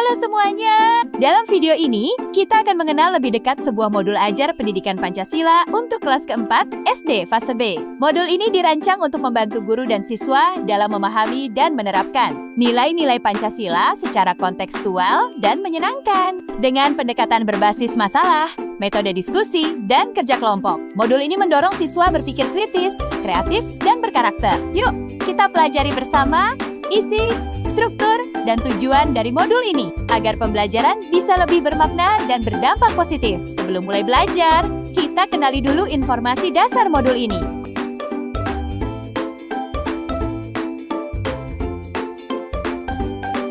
Halo semuanya! Dalam video ini, kita akan mengenal lebih dekat sebuah modul ajar pendidikan Pancasila untuk kelas keempat SD fase B. Modul ini dirancang untuk membantu guru dan siswa dalam memahami dan menerapkan nilai-nilai Pancasila secara kontekstual dan menyenangkan. Dengan pendekatan berbasis masalah, metode diskusi, dan kerja kelompok. Modul ini mendorong siswa berpikir kritis, kreatif, dan berkarakter. Yuk, kita pelajari bersama isi, struktur, dan tujuan dari modul ini agar pembelajaran bisa lebih bermakna dan berdampak positif. Sebelum mulai belajar, kita kenali dulu informasi dasar modul ini.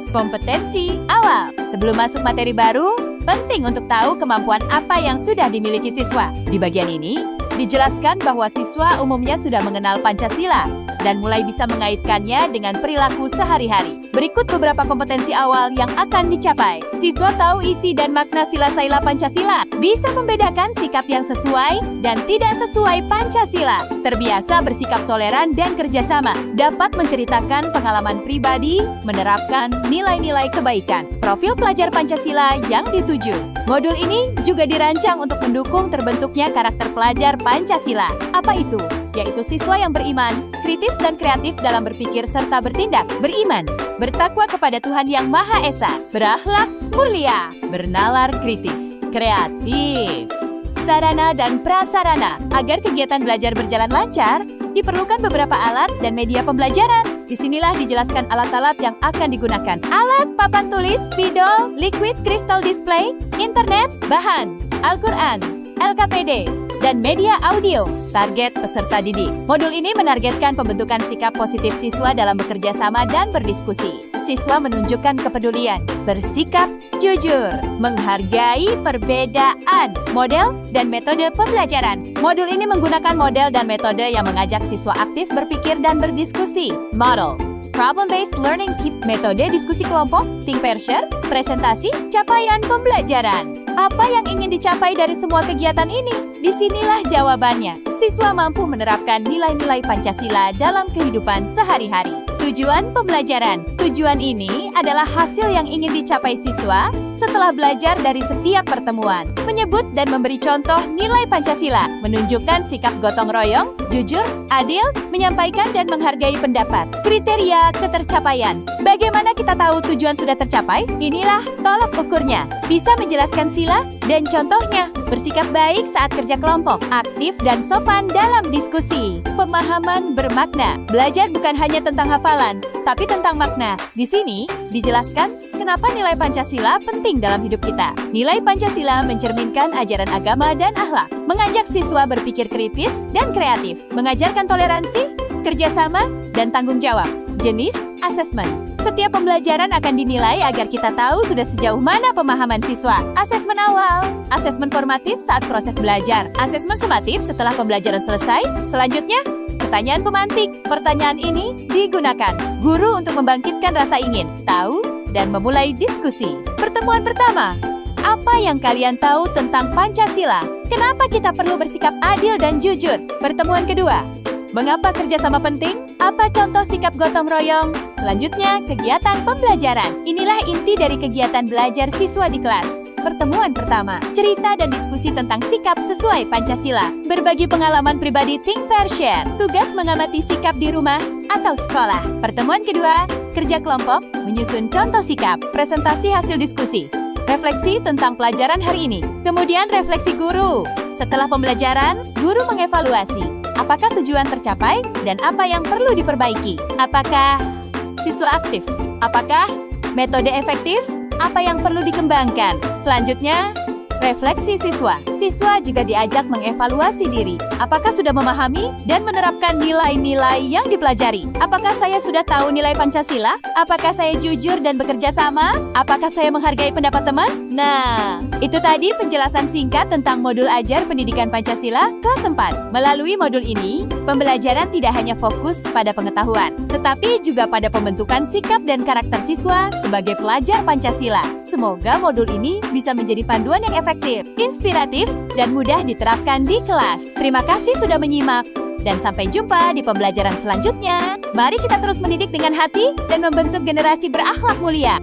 Kompetensi awal. Sebelum masuk materi baru, penting untuk tahu kemampuan apa yang sudah dimiliki siswa. Di bagian ini, dijelaskan bahwa siswa umumnya sudah mengenal Pancasila dan mulai bisa mengaitkannya dengan perilaku sehari-hari. Berikut beberapa kompetensi awal yang akan dicapai. Siswa tahu isi dan makna sila-sila Pancasila, bisa membedakan sikap yang sesuai dan tidak sesuai Pancasila, terbiasa bersikap toleran dan kerjasama, dapat menceritakan pengalaman pribadi, menerapkan nilai-nilai kebaikan. Profil pelajar Pancasila yang dituju. Modul ini juga dirancang untuk mendukung terbentuknya karakter pelajar Pancasila. Apa itu? Yaitu siswa yang beriman, kritis dan kreatif dalam berpikir serta bertindak. Beriman, bertakwa kepada Tuhan Yang Maha Esa, berakhlak mulia, bernalar kritis, kreatif. Sarana dan prasarana. Agar kegiatan belajar berjalan lancar, diperlukan beberapa alat dan media pembelajaran. Disinilah dijelaskan alat-alat yang akan digunakan. Alat papan tulis, spidol, liquid crystal display, internet, bahan, Al-Quran, LKPD, dan media audio. Target peserta didik. Modul ini menargetkan pembentukan sikap positif siswa dalam bekerja sama dan berdiskusi. Siswa menunjukkan kepedulian, bersikap jujur, menghargai perbedaan. Model dan metode pembelajaran. Modul ini menggunakan model dan metode yang mengajak siswa aktif berpikir dan berdiskusi. Model Problem-based learning kit, metode diskusi kelompok, think pair share, presentasi, capaian pembelajaran. Apa yang ingin dicapai dari semua kegiatan ini? Disinilah jawabannya. Siswa mampu menerapkan nilai-nilai Pancasila dalam kehidupan sehari-hari. Tujuan pembelajaran. Tujuan ini adalah hasil yang ingin dicapai siswa setelah belajar dari setiap pertemuan. Menyebut dan memberi contoh nilai Pancasila, menunjukkan sikap gotong royong, jujur, adil, menyampaikan dan menghargai pendapat. Kriteria ketercapaian. Bagaimana kita tahu tujuan sudah tercapai? Inilah tolak ukurnya. Bisa menjelaskan sila dan contohnya. Bersikap baik saat kerja kelompok, aktif dan sopan dalam diskusi. Pemahaman bermakna. Belajar bukan hanya tentang hafalan, tapi tentang makna. Di sini dijelaskan kenapa nilai Pancasila penting dalam hidup kita. Nilai Pancasila mencerminkan ajaran agama dan akhlak, mengajak siswa berpikir kritis dan kreatif, mengajarkan toleransi, kerjasama, dan tanggung jawab. Jenis asesmen. Setiap pembelajaran akan dinilai agar kita tahu sudah sejauh mana pemahaman siswa. Asesmen awal, asesmen formatif saat proses belajar, asesmen sumatif setelah pembelajaran selesai. Selanjutnya, pertanyaan pemantik. Pertanyaan ini digunakan guru untuk membangkitkan rasa ingin tahu dan memulai diskusi. Pertemuan pertama. Apa yang kalian tahu tentang Pancasila? Kenapa kita perlu bersikap adil dan jujur? Pertemuan kedua. Mengapa kerjasama penting? Apa contoh sikap gotong royong? Selanjutnya, kegiatan pembelajaran. Inilah inti dari kegiatan belajar siswa di kelas. Pertemuan pertama, cerita dan diskusi tentang sikap sesuai Pancasila. Berbagi pengalaman pribadi, think pair share. Tugas mengamati sikap di rumah atau sekolah. Pertemuan kedua, kerja kelompok, menyusun contoh sikap. Presentasi hasil diskusi. Refleksi tentang pelajaran hari ini. Kemudian refleksi guru. Setelah pembelajaran, guru mengevaluasi. Apakah tujuan tercapai dan apa yang perlu diperbaiki? Apakah siswa aktif? Apakah metode efektif? Apa yang perlu dikembangkan? Selanjutnya, refleksi siswa. Siswa juga diajak mengevaluasi diri. Apakah sudah memahami dan menerapkan nilai-nilai yang dipelajari? Apakah saya sudah tahu nilai Pancasila? Apakah saya jujur dan bekerja sama? Apakah saya menghargai pendapat teman? Nah, itu tadi penjelasan singkat tentang modul ajar pendidikan Pancasila kelas 4. Melalui modul ini, pembelajaran tidak hanya fokus pada pengetahuan, tetapi juga pada pembentukan sikap dan karakter siswa sebagai pelajar Pancasila. Semoga modul ini bisa menjadi panduan yang efektif, inspiratif, dan mudah diterapkan di kelas. Terima kasih sudah menyimak, dan sampai jumpa di pembelajaran selanjutnya. Mari kita terus mendidik dengan hati dan membentuk generasi berakhlak mulia.